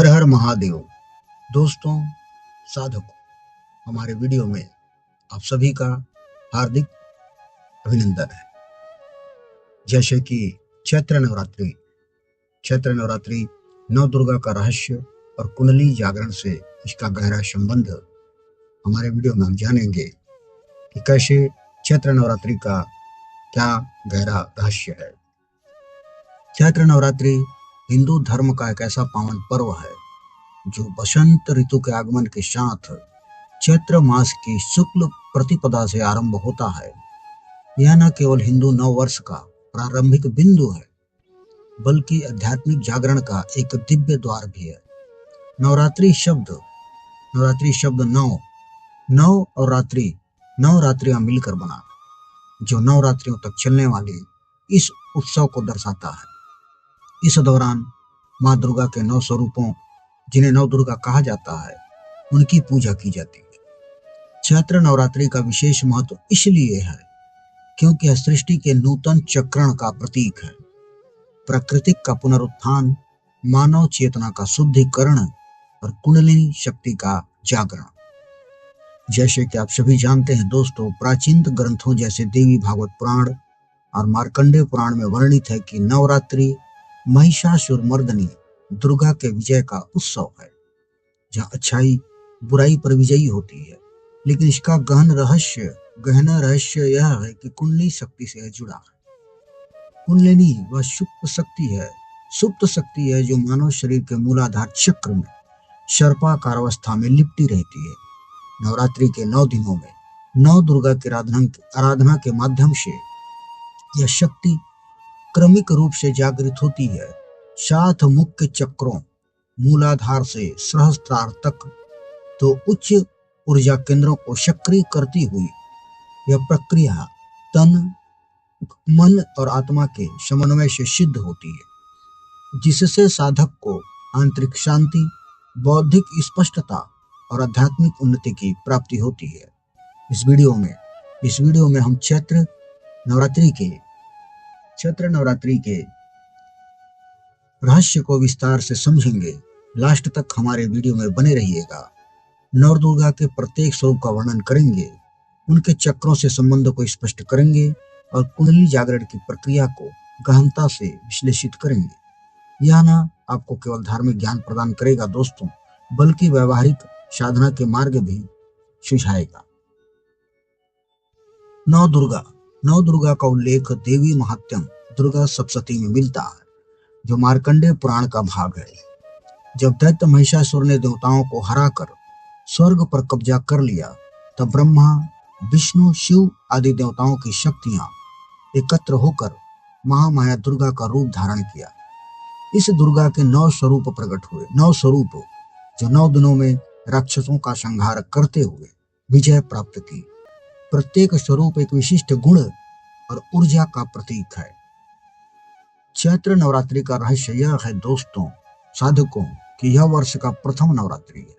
हर हर महादेव। दोस्तों, साधकों, हमारे वीडियो में आप सभी का हार्दिक अभिनंदन है। जैसे कि चैत्र नवरात्रि नव दुर्गा का रहस्य और कुंडली जागरण से इसका गहरा संबंध हमारे वीडियो में हम जानेंगे कि कैसे चैत्र नवरात्रि का क्या गहरा रहस्य है। चैत्र नवरात्रि हिंदू धर्म का एक ऐसा पावन पर्व है जो बसंत ऋतु के आगमन के साथ चैत्र मास की शुक्ल प्रतिपदा से आरंभ होता है। यह न केवल हिंदू नव वर्ष का प्रारंभिक बिंदु है, बल्कि आध्यात्मिक जागरण का एक दिव्य द्वार भी है। नवरात्रि शब्द नव और रात्रि, नौ रात्रियां मिलकर बना, जो नवरात्रियों तक चलने वाले इस उत्सव को दर्शाता है। इस दौरान माँ दुर्गा के 9 स्वरूपों, जिन्हें नव दुर्गा कहा जाता है, उनकी पूजा की जाती है। चैत्र नवरात्रि का विशेष महत्व इसलिए है क्योंकि यह सृष्टि के नूतन चक्रण का प्रतीक है। प्रकृति का पुनरुत्थान, मानव चेतना का शुद्धिकरण और कुंडलिनी शक्ति का जागरण। जैसे कि आप सभी जानते हैं दोस्तों, प्राचीन ग्रंथों जैसे देवी भागवत पुराण और मार्कंडेय पुराण में वर्णित है कि नवरात्रि महिषासुरमर्दिनी दुर्गा के विजय का उत्सव है, जहाँ अच्छाई बुराई पर विजयी होती है। लेकिन इसका गहना रहस्य यह है कि कुंडली शक्ति से जुड़ा है। कुंडलिनी वह सुप्त शक्ति है जो मानव शरीर के मूलाधार चक्र में सर्पाकार अवस्था में लिपटी रहती है। नवरात्रि के 9 दिनों में नव दुर्गा की आराधना के माध्यम से यह शक्ति क्रमिक रूप से जागृत होती है। 7 मुख्य चक्रों, मूलाधार से सहस्त्रार तक 2 उच्च ऊर्जा केंद्रों को सक्रिय करती हुई यह प्रक्रिया तन, मन और आत्मा के समन्वय से सिद्ध होती है, जिससे साधक को आंतरिक शांति, बौद्धिक स्पष्टता और आध्यात्मिक उन्नति की प्राप्ति होती है। इस वीडियो में हम चैत्र नवरात्रि के रहस्य को विस्तार से समझेंगे। लास्ट तक हमारे वीडियो में बने रहिएगा। नव दुर्गा के प्रत्येक स्वरूप का वर्णन करेंगे, उनके चक्रों से संबंध को स्पष्ट करेंगे और कुंडली जागरण की प्रक्रिया को गहनता से विश्लेषित करेंगे। यह न आपको केवल धार्मिक ज्ञान प्रदान करेगा दोस्तों, बल्कि व्यवहारिक साधना के मार्ग भी सुझाएगा। नव दुर्गा का उल्लेख देवी महात्म्यम दुर्गा सप्तशती में मिलता है, जो मार्कंडेय पुराण का भाग है। जब दैत्य महिषासुर ने देवताओं को हराकर स्वर्ग पर कब्जा कर लिया, तब ब्रह्मा, विष्णु, शिव आदि देवताओं की शक्तियां एकत्र होकर महामाया दुर्गा का रूप धारण किया। इस दुर्गा के 9 स्वरूप प्रकट हुए। 9 स्वरूप जो 9 दिनों में राक्षसों का संहार करते हुए विजय प्राप्त की। प्रत्येक स्वरूप एक विशिष्ट गुण और ऊर्जा का प्रतीक है। चैत्र नवरात्रि का रहस्य यह है दोस्तों, साधकों, कि यह वर्ष का प्रथम नवरात्रि है।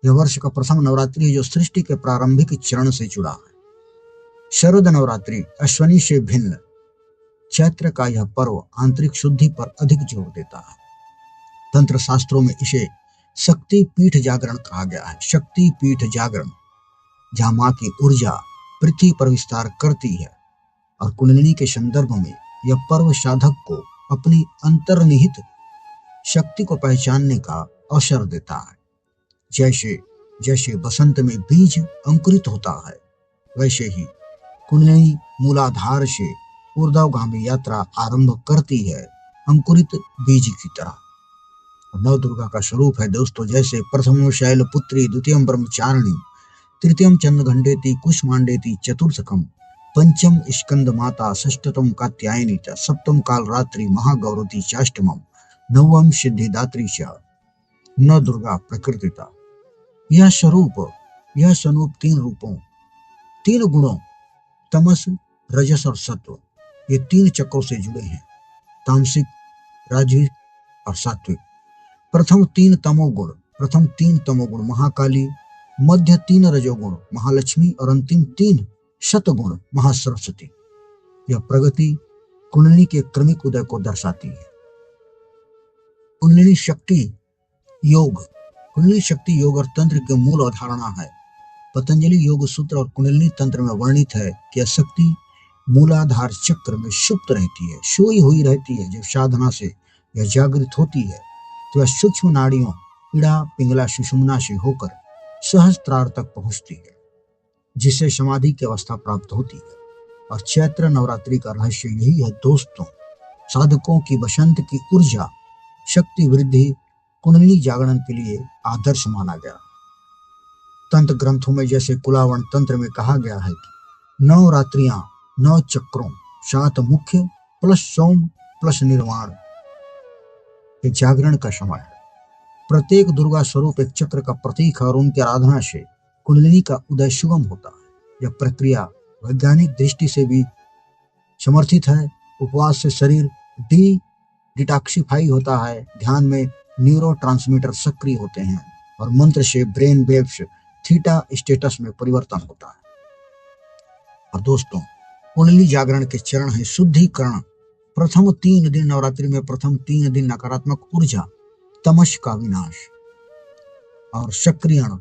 यह वर्ष का प्रथम नवरात्रि है जो सृष्टि के प्रारंभिक चरण से जुड़ा है। शरद नवरात्रि अश्विनी से भिन्न चैत्र का यह पर्व आंतरिक शुद्धि पर अधिक जोर देता है। तंत्र शास्त्रों में इसे शक्ति पीठ जागरण कहा गया है। शक्ति पीठ जागरण, जहाँ माँ की ऊर्जा पृथ्वी पर विस्तार करती है, और कुंडलिनी के संदर्भ में यह पर्व साधक को अपनी अंतर्निहित शक्ति को पहचानने का अवसर देता है। जैसे बसंत में बीज अंकुरित होता है, वैसे ही कुंडलिनी मूलाधार से ऊर्ध्वगामी यात्रा आरंभ करती है, अंकुरित बीज की तरह। नव दुर्गा का स्वरूप है दोस्तों, जैसे प्रथम शैलपुत्री, द्वितीयम ब्रह्मचारिणी, तृतीयम चंद्रघंटेति कुष्मांडेति, चतुर्थकम पंचम स्कंद माता, षष्ठतम कात्यायनी, सप्तम काल रात्रि महागौरवती, चाष्टमम नवम सिद्धिदात्री च न दुर्गा प्रकृतिता। यह स्वरूप 3 रूपों, 3 गुणों, तमस, रजस और सत्व, ये 3 चक्रों से जुड़े हैं, तामसिक, राजसिक और सात्विक। प्रथम 3 तमोगुण महाकाली, मध्य 3 रजोगुण महालक्ष्मी और अंतिम 3 शतगुण महासरस्वती। यह प्रगति कुंडलिनी के क्रमिक उदय को दर्शाती है। कुंडलिनी शक्ति योग। कुंडली शक्ति योग और तंत्र की मूल अवधारणा है। पतंजलि योग सूत्र और कुंडलिनी तंत्र में वर्णित है कि यह शक्ति मूलाधार चक्र में सुप्त रहती है, सोई हुई रहती है। जब साधना से यह जागृत होती है तो यह सूक्ष्म नाड़ियों इड़ा पिंगला सुषुम्ना से होकर सहस्त्रार तक पहुंचती है, जिससे समाधि की अवस्था प्राप्त होती है। और चैत्र नवरात्रि का रहस्य यही है दोस्तों। साधकों की बसंत की ऊर्जा शक्ति वृद्धि कुंडली जागरण के लिए आदर्श माना गया। तंत्र ग्रंथों में जैसे कुलावण तंत्र में कहा गया है कि 9 रात्रियां 9 चक्रों 7 मुख्य प्लस सोम प्लस निर्वाण के जागरण का समय है। प्रत्येक दुर्गा स्वरूप एक चक्र का प्रतीक है और उनकी आराधना से कुंडलिनी का उदय सुगम होता है। यह प्रक्रिया वैज्ञानिक दृष्टि से भी समर्थित है। उपवास से शरीर डिटॉक्सिफाई होता है, ध्यान में न्यूरोट्रांसमीटर सक्रिय होते हैं और मंत्र से ब्रेन वेव्स थीटा स्टेटस में परिवर्तन होता है। और दोस्तों, कुंडली जागरण के चरण है शुद्धिकरण। प्रथम 3 दिन नवरात्रि में प्रथम 3 दिन नकारात्मक ऊर्जा तमस का विनाश और सक्रियण।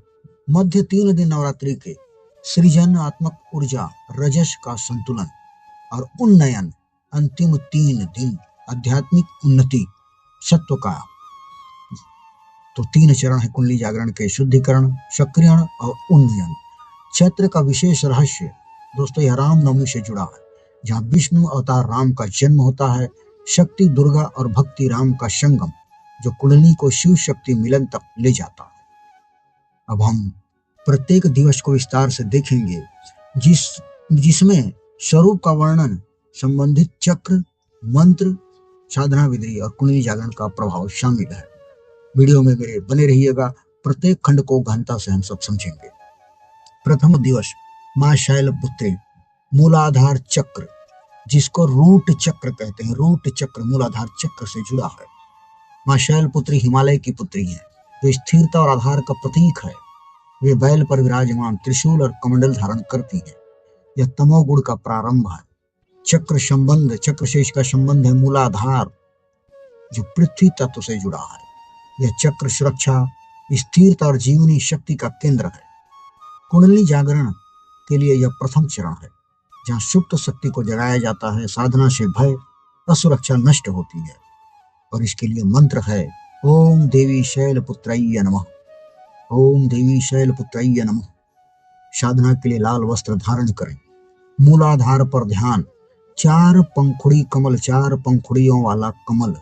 मध्य 3 दिन नवरात्रि के सृजनात्मक ऊर्जा रजस का संतुलन और उन्नयन। अंतिम 3 दिन आध्यात्मिक उन्नति सत्व का। तो 3 चरण है कुंडली जागरण के, शुद्धिकरण, सक्रियण और उन्नयन। चैत्र का विशेष रहस्य दोस्तों यह रामनवमी से जुड़ा है, जहाँ विष्णु अवतार राम का जन्म होता है। शक्ति दुर्गा और भक्ति राम का संगम जो कुंडली को शिव शक्ति मिलन तक ले जाता है। अब हम प्रत्येक दिवस को विस्तार से देखेंगे, जिसमें स्वरूप का वर्णन, संबंधित चक्र, मंत्र, साधना विधि और कुंडली जागरण का प्रभाव शामिल है। वीडियो में मेरे बने रहिएगा, प्रत्येक खंड को गहनता से हम सब समझेंगे। प्रथम दिवस मां शैलपुत्री मूलाधार चक्र, जिसको रूट चक्र कहते हैं। रूट चक्र मूलाधार चक्र से जुड़ा है। मां शैलपुत्री हिमालय की पुत्री है, जो स्थिरता और आधार का प्रतीक है। वे बैल पर विराजमान त्रिशूल और कमंडल धारण करती है। यह तमोगुण का प्रारंभ है। चक्र संबंध, चक्र से इसका संबंध है मूलाधार, जो पृथ्वी तत्व से जुड़ा है। यह चक्र सुरक्षा, स्थिरता और जीवनी शक्ति का केंद्र है। कुंडली जागरण के लिए यह प्रथम चरण है, जहाँ सुप्त शक्ति को जगाया जाता है। साधना से भय असुरक्षा नष्ट होती है और इसके लिए मंत्र है ओम देवी शैलपुत्रय्य नमः। ओम देवी शैलपुत्रय्य नमः। साधना के लिए लाल वस्त्र धारण करें। मूलाधार पर ध्यान। 4 पंखुड़ी कमल, 4 पंखुड़ियों वाला कमल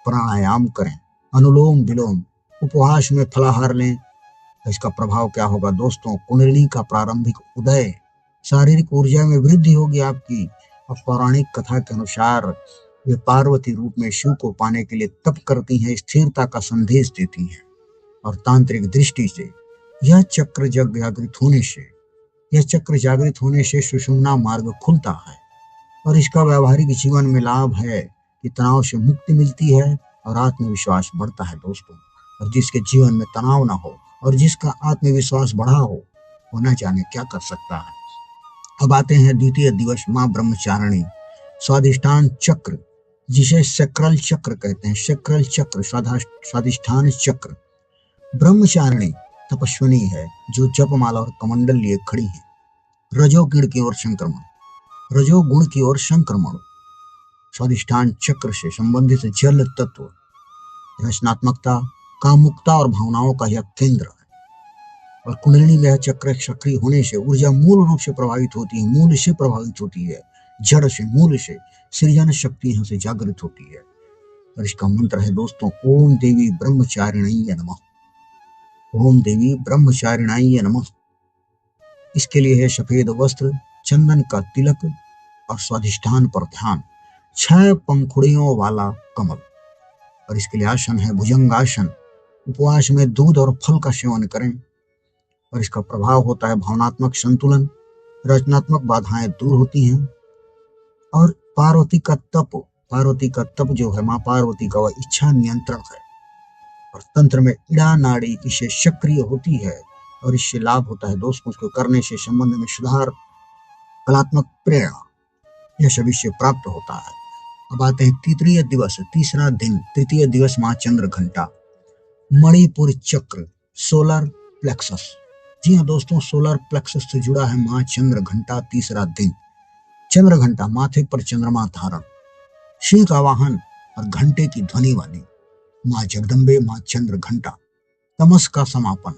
प्राणायाम करें। अनुलोम विलोम। उपवास में फलाहार लें। इसका प्रभाव क्या होगा दोस्तों? कुंडली का प्रारंभिक उदय, शारीरिक ऊर्जा में वृद्धि होगी आपकी। और पौराणिक कथा के अनुसार वे पार्वती रूप में शिव को पाने के लिए तप करती हैं, स्थिरता का संदेश देती हैं। और तांत्रिक दृष्टि से यह चक्र जागृत होने से सुषुम्ना मार्ग खुलता है और इसका व्यावहारिक जीवन में लाभ है कि तनाव से मुक्ति मिलती है और आत्मविश्वास बढ़ता है दोस्तों। और जिसके जीवन में तनाव ना हो और जिसका आत्मविश्वास बढ़ा हो, वो न जाने क्या कर सकता है। अब आते हैं द्वितीय दिवस मां ब्रह्मचारिणी स्वाधिष्ठान चक्र, जिसे सेक्रल चक्र कहते हैं। सेक्रल चक्र स्वाधिष्ठान चक्र। ब्रह्मचारिणी तपस्विनी है जो जपमाला और कमंडल लिए खड़ी है। रजोगुण की ओर संक्रमण। स्वाधिष्ठान चक्र से संबंधित जल तत्व, रचनात्मकता, कामुकता और भावनाओं का यह केंद्र है। और कुंडलिनी में यह चक्र सक्रिय होने से ऊर्जा मूल रूप से प्रभावित होती है, मूल से प्रभावित होती है, जड़ से, मूल से सृजन शक्ति यहाँ से जागृत होती है। और इसका मंत्र है दोस्तों ओम देवी ब्रह्मचारिणीय नमः। ओम देवी ब्रह्मचारिणाय नमः। इसके लिए है सफेद वस्त्र, चंदन का तिलक और स्वाधिष्ठान पर ध्यान। 6 पंखुड़ियों वाला कमल। और इसके लिए आसन है भुजंगासन। उपवास में दूध और फल का सेवन करें और इसका प्रभाव होता है भावनात्मक संतुलन, रचनात्मक बाधाएं दूर होती हैं। और पार्वती का तप जो है, माँ पार्वती का वह इच्छा नियंत्रण है। और तंत्र में इड़ा नाड़ी इससे सक्रिय होती है और इससे लाभ होता है दोस्तों। उसको करने से संबंध में सुधार, कलात्मक प्रेरणा, यह सभी से प्राप्त होता है। अब आते हैं तृतीय दिवस मां चंद्र घंटा। मणिपुर चक्र, सोलर प्लेक्सस। जी हाँ दोस्तों, सोलर प्लेक्सस से जुड़ा है माँ चंद्र घंटा। तीसरा दिन चंद्र घंटा, माथे पर चंद्रमा धारण, सिंह का वाहन और घंटे की ध्वनि वाली माँ जगदम्बे, माँ चंद्र घंटा। तमस का समापन।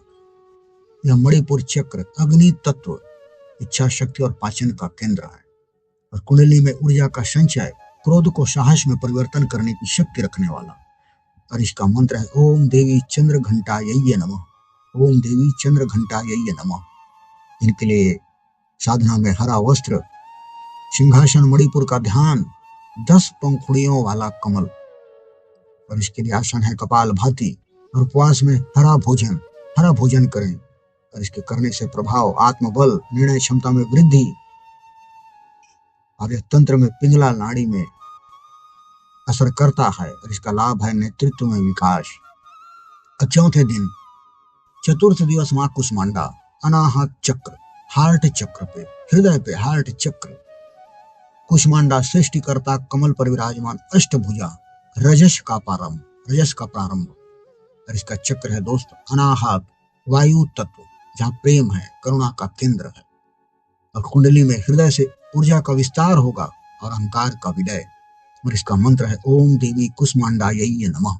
यह मणिपुर चक्र अग्नि तत्व, इच्छा शक्ति और पाचन का केंद्र है और कुंडली में ऊर्जा का संचय, क्रोध को साहस में परिवर्तन करने की शक्ति रखने वाला। और इसका मंत्र है ओम देवी चंद्र घंटायै नमः, ओम देवी चंद्र घंटायै नमः। इनके लिए साधना में हरा वस्त्र, सिंहासन, मणिपुर का ध्यान, 10 पंखुड़ियों वाला कमल। और इसके लिए आसन है कपाल भाती और उपवास में हरा भोजन करें। और इसके करने से प्रभाव, आत्मबल, निर्णय क्षमता में वृद्धि और यह तंत्र में पिंगला नाड़ी में असर करता है और इसका लाभ है नेतृत्व में विकास। चौथे दिन चतुर्थ दिवस मां कुष्मांडा, अनाहत चक्र, हार्ट चक्र पे, हृदय पे हार्ट चक्र। कुष्मांडा सृष्टिकर्ता कमल पर विराजमान अष्टभुजा, रजस का प्रारंभ। और इसका चक्र है दोस्त अनाहत, वायु तत्व, जहाँ प्रेम है, करुणा का केंद्र है। और कुंडली में हृदय से ऊर्जा का विस्तार होगा और अहंकार का विलय। और इसका मंत्र है ओम देवी कुष्मांडायै नमः,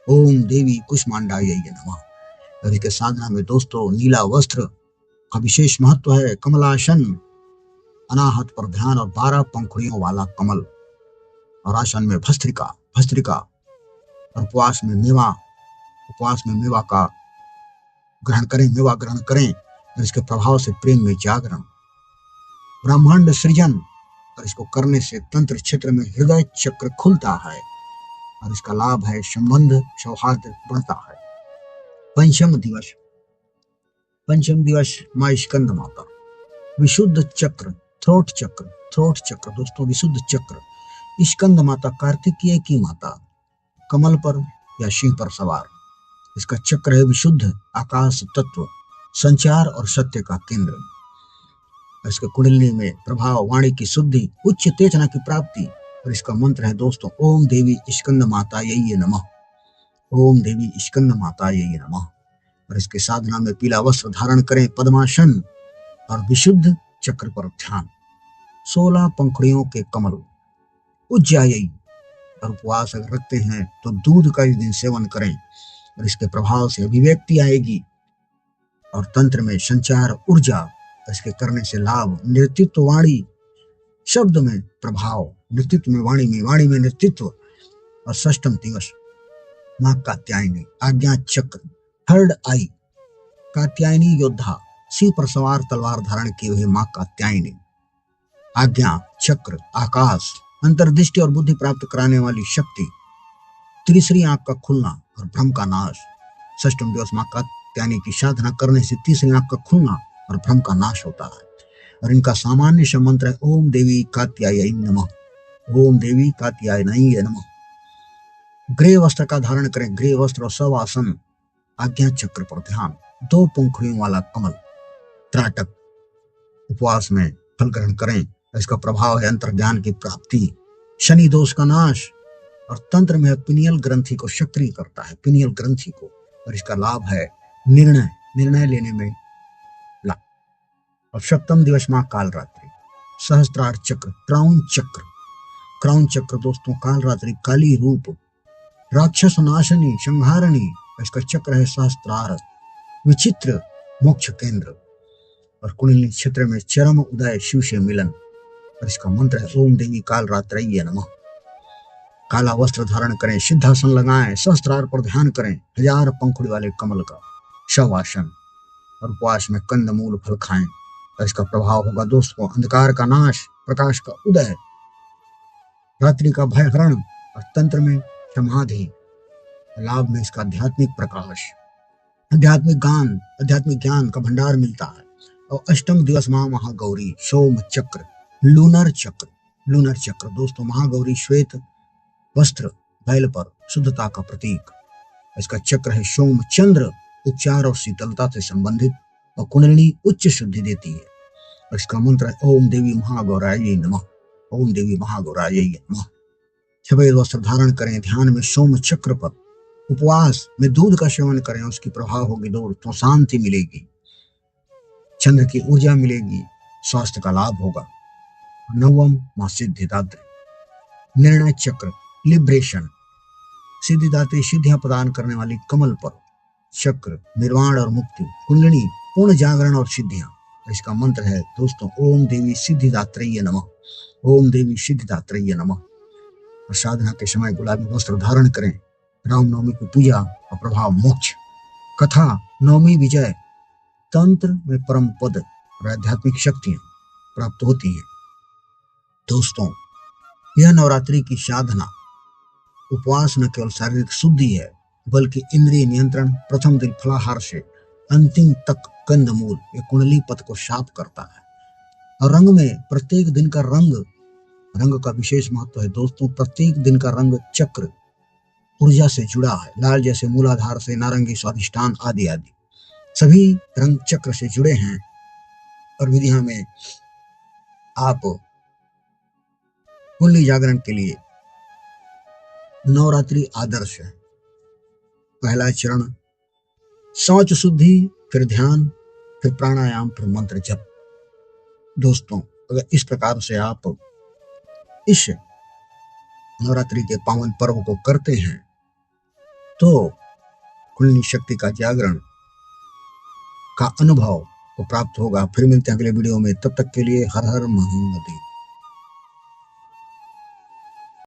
ओम देवी कुष्मांडायै नमः। और इसके साधना में दोस्तों नीला वस्त्र का विशेष महत्व है। कमलासन, अनाहत पर ध्यान और 12 पंखुड़ियों वाला कमल। और आसन में भस्त्रिका और उपवास में मेवा का मेवा ग्रहण करें। और इसके प्रभाव से प्रेम में जागरण, ब्रह्मांड सृजन। और इसको करने से तंत्र क्षेत्र में हृदय चक्र खुलता है और इसका लाभ है संबंध, सौहार्द बढ़ता है। पंचम दिवस माँ स्कंद माता, विशुद्ध चक्र, थ्रोट चक्र दोस्तों, विशुद्ध चक्र। स्कंद माता कार्तिकेय की माता, कमल पर या सिंह पर सवार। इसका चक्र है विशुद्ध आकाश तत्व, संचार और सत्य का केंद्र। इसके कुंडली में प्रभाव, वाणी की शुद्धि, उच्च चेतना की प्राप्ति। और इसका मंत्र है दोस्तों ओम देवी स्कंद मातायै नमः, ओम देवी स्कंद मातायै नमः। और इसके साधना में पीला वस्त्र धारण करें, पद्मासन और विशुद्ध चक्र पर ध्यान, 16 पंखुड़ियों के कमल, उज्जायी। और उपवास अगर रखते हैं तो दूध का इस दिन सेवन करें और इसके प्रभाव से अभिव्यक्ति आएगी और तंत्र में संचार, ऊर्जा। इसके करने से लाभ, नेतृत्व, वाणी, शब्द में प्रभाव, नेतृत्व में वाणी में नेतृत्व। और षष्ठम दिवस माँ कात्यायनी, आज्ञा चक्र, थर्ड आई, कात्यायनी योद्धा, सिंह पर सवार तलवार धारण किए हुए माँ कात्यायनी। आज्ञा चक्र, आकाश, अंतर्दृष्टि और बुद्धि प्राप्त कराने वाली शक्ति, तीसरी आंख का खुलना और भ्रम का नाश। षष्ठम दिवस माँ कात्यायनी की साधना करने से तीसरी आंख का खुलना और भ्रम का नाश होता है। और इनका सामान्य सा मंत्र है ओम देवी कात्यायै नमः, ओम देवी कात्यायनै नमः। ग्रे वस्त्र का धारण करें, ग्रे वस्त्र और सवासन, आज्ञा चक्र पर ध्यान, 2 पंखुड़ियों वाला कमल, त्राटक। उपवास में फल ग्रहण करें। इसका प्रभाव है अंतर्ज्ञान की प्राप्ति, शनि दोष का नाश। और तंत्र में पिनियल ग्रंथि को सक्रिय करता है, पिनियल ग्रंथि को। और इसका लाभ है निर्णय लेने में लाभ। और सप्तम दिवस माँ कालरात्रि, सहस्त्रार चक्र, क्राउन चक्र दोस्तों, कालरात्रि, काली रूप, राक्षस नाशनी, संहारणी। इसका चक्र है सहस्त्रार, विचित्र, मोक्ष केंद्र। और कुंडली क्षेत्र में चरम उदय, शिव से मिलन। और इसका मंत्र है ओम देवी कालरात्रै नमः। काला वस्त्र धारण करें, सिद्धासन लगाएं, सहस्त्रार पर ध्यान करें, 1000 पंखुड़ी वाले कमल का शवासन। और उपवास में कंद मूल फल खाएं। और इसका प्रभाव होगा दोस्तों अंधकार का नाश, प्रकाश का उदय, रात्रि का भय हरण और तंत्र में समाधि। लाभ में इसका आध्यात्मिक प्रकाश, आध्यात्मिक ज्ञान का भंडार मिलता है। और अष्टम दिवस माँ महागौरी, सोम चक्र, लूनर चक्र दोस्तों, महागौरी श्वेत वस्त्र, बैल पर, शुद्धता का प्रतीक। इसका चक्र है सोम चंद्र, उपचार और शीतलता से संबंधित। और कुंडली उच्च शुद्धि देती है। और इसका मंत्र है ओम देवी महागौरायै नमः, ओम देवी महागौरायै नमः। सफेद वस्त्र धारण करें, ध्यान में सोम चक्र पर उपवास में दूध का सेवन करें, उसकी प्रभाव होगी दूर, तो शांति मिलेगी, चंद्र की ऊर्जा मिलेगी, स्वास्थ्य का लाभ होगा। नवम मां सिद्धिदात्री, निर्णय चक्र, लिब्रेशन, सिद्धिदात्री सिद्धियां प्रदान करने वाली कमल पर चक्र, निर्वाण और मुक्ति, कुंडली, पूर्ण जागरण और सिद्धियां। इसका मंत्र है दोस्तों, ओम देवी सिद्धिदात्रय्य नमः, ओम देवी सिद्धिदात्रय्य नमः। और साधना के समय गुलाबी वस्त्र धारण करें। रामनवमी की पूजा और प्रभाव मोक्ष। कथा, नवमी विजय, तंत्र में परम पद और आध्यात्मिक शक्तियां प्राप्त होती हैं। दोस्तों, यह नवरात्रि की साधना उपवास न केवल शारीरिक शुद्धि है, बल्कि इंद्रिय नियंत्रण, प्रथम दिन फलाहार से अंतिम तक कंदमूल, ये कुंडली पथ को साफ करता है। और रंग में प्रत्येक दिन का रंग का विशेष महत्व है दोस्तों। प्रत्येक दिन का रंग चक्र ऊर्जा से जुड़ा है। लाल जैसे मूलाधार से, नारंगी स्वादिष्टान आदि आदि सभी रंग चक्र से जुड़े हैं। और विधियां में आप कुंडली जागरण के लिए नवरात्रि आदर्श है। पहला चरण शौच शुद्धि, फिर ध्यान, फिर प्राणायाम, फिर मंत्र जप। दोस्तों, अगर इस प्रकार से आप इस नवरात्रि के पावन पर्व को करते हैं तो कुंडली शक्ति का जागरण का अनुभव को प्राप्त होगा। फिर मिलते हैं अगले वीडियो में, तब तक के लिए हर हर महादेव।